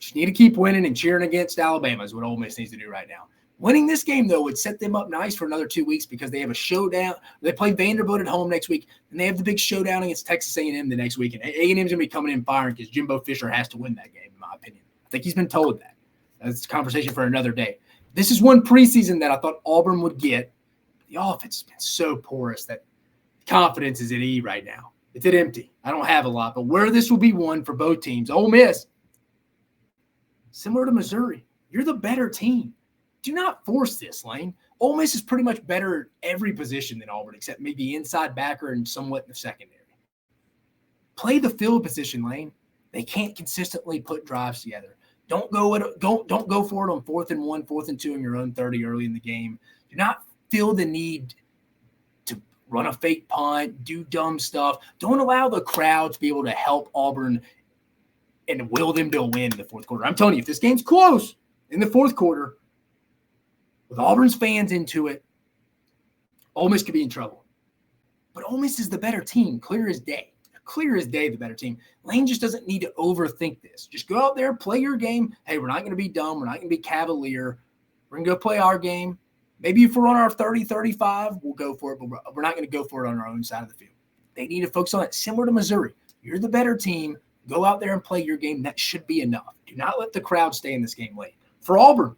Just need to keep winning and cheering against Alabama is what Ole Miss needs to do right now. Winning this game, though, would set them up nice for another 2 weeks because they have a showdown. They play Vanderbilt at home next week, and they have the big showdown against Texas A&M the next week. And A&M's going to be coming in firing because Jimbo Fisher has to win that game, in my opinion. I think he's been told that. That's a conversation for another day. This is one preseason that I thought Auburn would get. The offense has been so porous that confidence is at E right now. It's at empty. I don't have a lot, but where this will be won for both teams. Ole Miss, similar to Missouri, you're the better team. Do not force this, Lane. Ole Miss is pretty much better at every position than Auburn, except maybe inside backer and somewhat in the secondary. Play the field position, Lane. They can't consistently put drives together. Don't go for it on 4th and 1, 4th and 2 in your own 30 early in the game. Do not feel the need to run a fake punt, do dumb stuff. Don't allow the crowd to be able to help Auburn and will them to a win in the fourth quarter. I'm telling you, if this game's close in the fourth quarter, with Auburn's fans into it, Ole Miss could be in trouble. But Ole Miss is the better team, clear as day. Clear as day, the better team. Lane just doesn't need to overthink this. Just go out there, play your game. Hey, we're not going to be dumb. We're not going to be cavalier. We're going to go play our game. Maybe if we're on our 30-35, we'll go for it, but we're not going to go for it on our own side of the field. They need to focus on it. Similar to Missouri. You're the better team. Go out there and play your game. That should be enough. Do not let the crowd stay in this game late. For Auburn,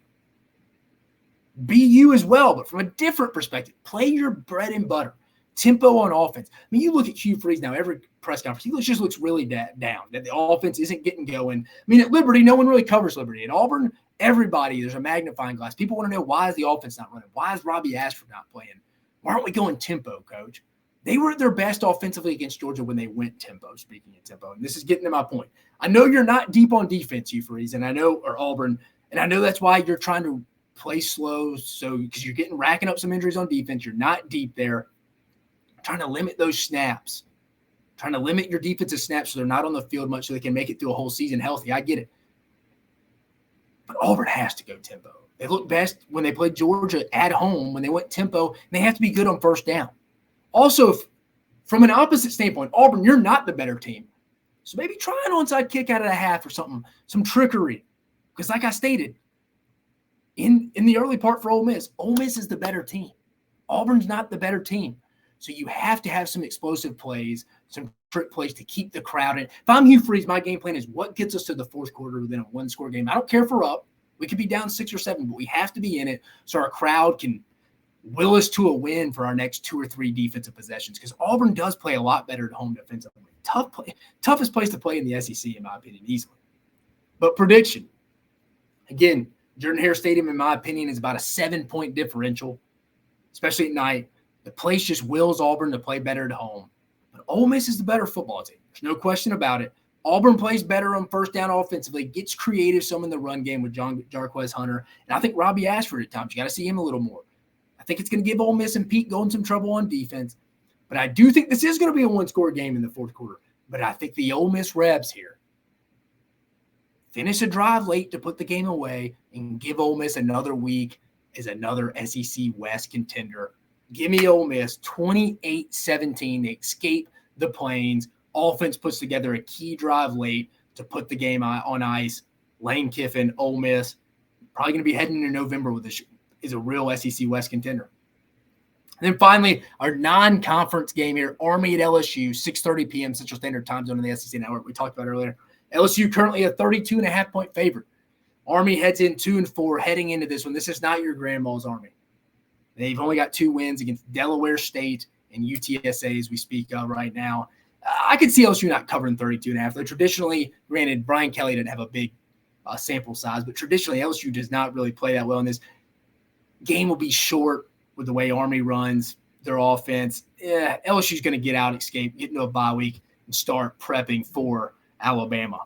be you as well, but from a different perspective. Play your bread and butter. Tempo on offense. I mean, you look at Hugh Freeze now, every press conference, he just looks really down, that the offense isn't getting going. I mean, at Liberty, no one really covers Liberty. At Auburn, everybody, there's a magnifying glass. People want to know, why is the offense not running? Why is Robbie Ashford not playing? Why aren't we going tempo, Coach? They were at their best offensively against Georgia when they went tempo, speaking of tempo. And this is getting to my point. I know you're not deep on defense, Hugh Freeze, and I know, or Auburn, and I know that's why you're trying to play slow, so because you're racking up some injuries on defense. You're not deep there. Trying to limit those snaps, trying to limit your defensive snaps so they're not on the field much so they can make it through a whole season healthy. I get it. But Auburn has to go tempo. They look best when they played Georgia at home when they went tempo, and they have to be good on first down. Also, from an opposite standpoint, Auburn, you're not the better team. So maybe try an onside kick out of the half or something, some trickery. Because like I stated, in the early part for Ole Miss is the better team. Auburn's not the better team. So you have to have some explosive plays, some trick plays to keep the crowd in. If I'm Hugh Freeze, my game plan is what gets us to the fourth quarter within a one-score game. I don't care if we're up. We could be down 6 or 7, but we have to be in it so our crowd can will us to a win for our next 2 or 3 defensive possessions, because Auburn does play a lot better at home defensively. Toughest place to play in the SEC, in my opinion, easily. But prediction, again, Jordan-Hare Stadium, in my opinion, is about a 7-point differential, especially at night. The place just wills Auburn to play better at home. But Ole Miss is the better football team. There's no question about it. Auburn plays better on first down offensively, gets creative some in the run game with Jarquez Hunter. And I think Robbie Ashford at times, you got to see him a little more. I think it's going to give Ole Miss and Pete Golding some trouble on defense. But I do think this is going to be a one-score game in the fourth quarter. But I think the Ole Miss Rebs here finish a drive late to put the game away and give Ole Miss another week as another SEC West contender. Give me Ole Miss 28-17. They escape the Plains. Offense puts together a key drive late to put the game on ice. Lane Kiffin, Ole Miss, probably going to be heading into November with this, is a real SEC West contender. And then finally, our non-conference game here, Army at LSU, 6:30 p.m. Central Standard Time Zone on the SEC Network. We talked about earlier. LSU currently a 32.5-point favorite. Army heads in 2-4 heading into this one. This is not your grandma's Army. They've only got 2 wins against Delaware State and UTSA as we speak of right now. I could see LSU not covering 32.5. Though traditionally, granted, Brian Kelly didn't have a big sample size, but traditionally LSU does not really play that well in this. Game will be short with the way Army runs their offense. LSU's going to get out, escape, get into a bye week, and start prepping for Alabama.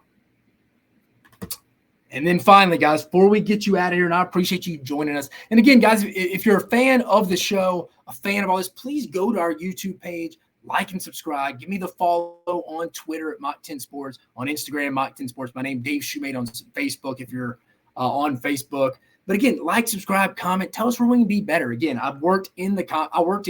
And then finally, guys, before we get you out of here, and I appreciate you joining us. And again, guys, if you're a fan of the show, a fan of all this, please go to our YouTube page, like and subscribe. Give me the follow on Twitter at Mach 10 Sports, on Instagram, Mach 10 Sports. My name, Dave Shoemate, on Facebook if you're on Facebook. But again, like, subscribe, comment. Tell us where we can be better. Again, I worked in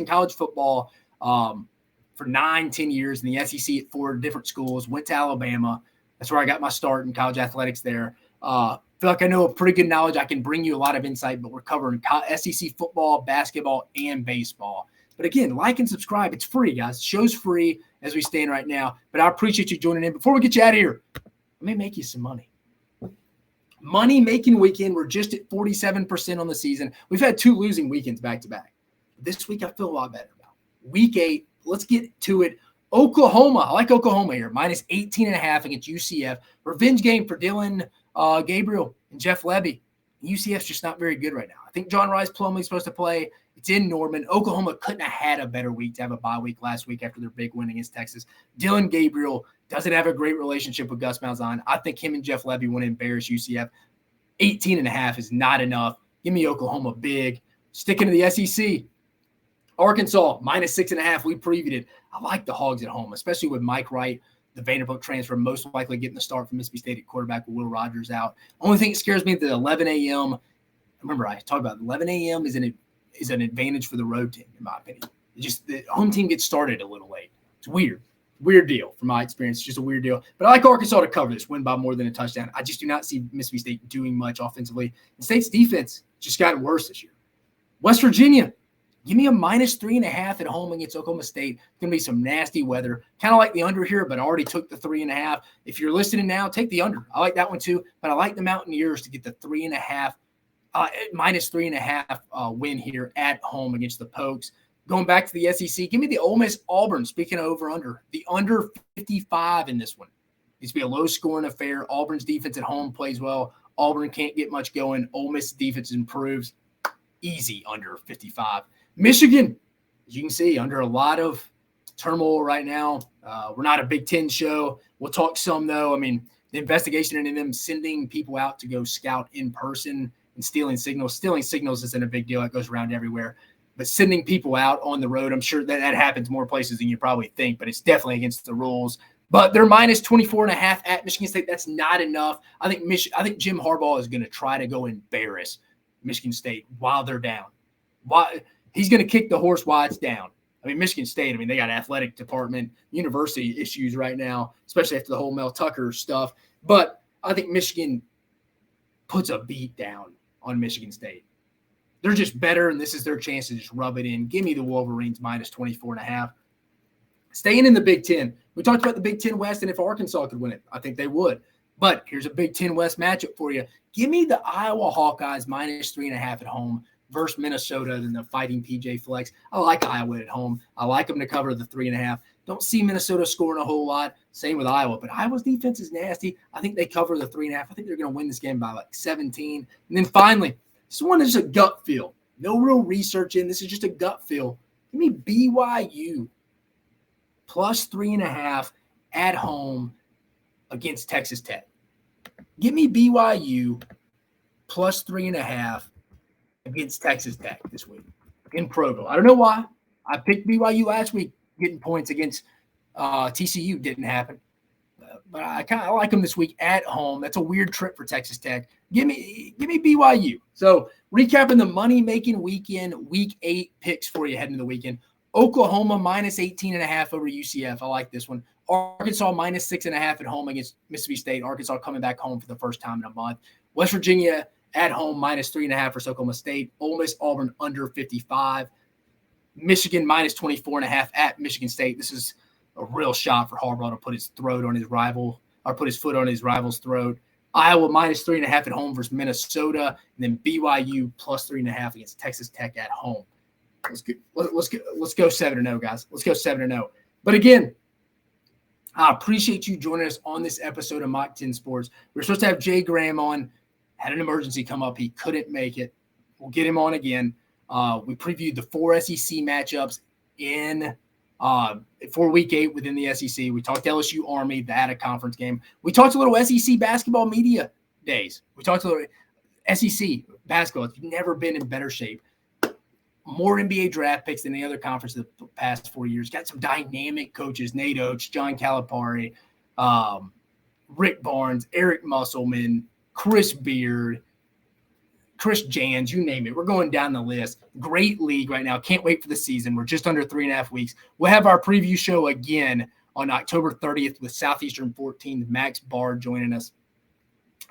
college football for 9-10 years in the SEC at 4 different schools. Went to Alabama. That's where I got my start in college athletics there. Feel like I know a pretty good knowledge. I can bring you a lot of insight, but we're covering SEC football, basketball, and baseball. But again, like and subscribe. It's free, guys. The show's free as we stand right now. But I appreciate you joining in. Before we get you out of here, let me make you some money. Money making weekend. We're just at 47% on the season. We've had 2 losing weekends back to back. This week I feel a lot better about. Week 8. Let's get to it. Oklahoma. I like Oklahoma here. Minus 18.5 against UCF. Revenge game for Dylan Gabriel and Jeff Lebby. UCF's just not very good right now. I think John Rice Plumlee's supposed to play. It's in Norman. Oklahoma couldn't have had a better week to have a bye week last week after their big win against Texas. Dylan Gabriel doesn't have a great relationship with Gus Malzahn. I think him and Jeff Lebby want to embarrass UCF. 18.5 is not enough. Give me Oklahoma big. Sticking to the SEC. Arkansas, minus 6.5. We previewed it. I like the Hogs at home, especially with Mike Wright, the Vanderbilt transfer, most likely getting the start from Mississippi State at quarterback with Will Rogers out. Only thing that scares me is that 11 a.m. Remember, I talked about 11 a.m. is an advantage for the road team, in my opinion. The home team gets started a little late. It's weird. Weird deal from my experience. It's just a weird deal. But I like Arkansas to cover this, win by more than a touchdown. I just do not see Mississippi State doing much offensively. The State's defense just gotten worse this year. West Virginia, Give me a -3.5 at home against Oklahoma State. It's going to be some nasty weather. Kind of like the under here, but I already took the 3.5. If you're listening now, take the under. I like that one too, but I like the Mountaineers to get the 3.5, -3.5 win here at home against the Pokes. Going back to the SEC, give me the Ole Miss Auburn. Speaking of over-under, the under 55 in this one. Needs to be a low-scoring affair. Auburn's defense at home plays well. Auburn can't get much going. Ole Miss defense improves. Easy under 55. Michigan, as you can see, under a lot of turmoil right now. We're not a Big Ten show. We'll talk some, though. I mean, the investigation into them sending people out to go scout in person and stealing signals. Stealing signals isn't a big deal. It goes around everywhere. But sending people out on the road, I'm sure that happens more places than you probably think, but it's definitely against the rules. But they're -24.5 at Michigan State. That's not enough. I think Jim Harbaugh is going to try to go embarrass Michigan State while they're down. He's going to kick the horse while it's down. I mean, Michigan State, they got athletic department, university issues right now, especially after the whole Mel Tucker stuff. But I think Michigan puts a beat down on Michigan State. They're just better, and this is their chance to just rub it in. Give me the Wolverines -24.5. Staying in the Big Ten. We talked about the Big Ten West and if Arkansas could win it. I think they would. But here's a Big Ten West matchup for you. Give me the Iowa Hawkeyes -3.5 at home versus Minnesota and the Fighting PJ Flex. I like Iowa at home. I like them to cover the 3.5. Don't see Minnesota scoring a whole lot. Same with Iowa. But Iowa's defense is nasty. I think they cover the 3.5. I think they're going to win this game by like 17. And then finally, this one is a gut feel. No real research in. This is just a gut feel. Give me BYU +3.5 at home against Texas Tech. Give me BYU +3.5 against Texas Tech this week in Provo. I don't know why. I picked BYU last week. Getting points against TCU didn't happen. But I kind of like them this week at home. That's a weird trip for Texas Tech. Give me BYU. So recapping the money-making weekend, Week 8 picks for you heading into the weekend. Oklahoma -18.5 over UCF. I like this one. Arkansas -6.5 at home against Mississippi State. Arkansas coming back home for the first time in a month. West Virginia at home -3.5 versus Oklahoma State. Ole Miss Auburn under 55. Michigan -24.5 at Michigan State. This is a real shot for Harbaugh to put his throat on his rival, or put his foot on his rival's throat. Iowa -3.5 at home versus Minnesota, and then BYU +3.5 against Texas Tech at home. Let's go 7-0, guys. Let's go 7-0. But again, I appreciate you joining us on this episode of Mach 10 Sports. We were supposed to have Jay Graham on. Had an emergency come up. He couldn't make it. We'll get him on again. We previewed the 4 SEC matchups for Week 8 within the SEC. We talked LSU Army, that a conference game. We talked a little SEC basketball media days. We talked a little SEC basketball. It's never been in better shape. More NBA draft picks than any other conference in the past 4 years. Got some dynamic coaches, Nate Oates, John Calipari, Rick Barnes, Eric Musselman, Chris Beard, Chris Jans, you name it. We're going down the list. Great league right now. Can't wait for the season. We're just under 3.5 weeks. We'll have our preview show again on October 30th with Southeastern 14, Max Bard joining us.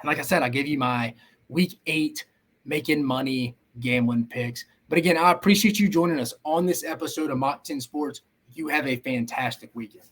And like I said, I gave you my Week 8 making money gambling picks. But again, I appreciate you joining us on this episode of Mach 10 Sports. You have a fantastic weekend.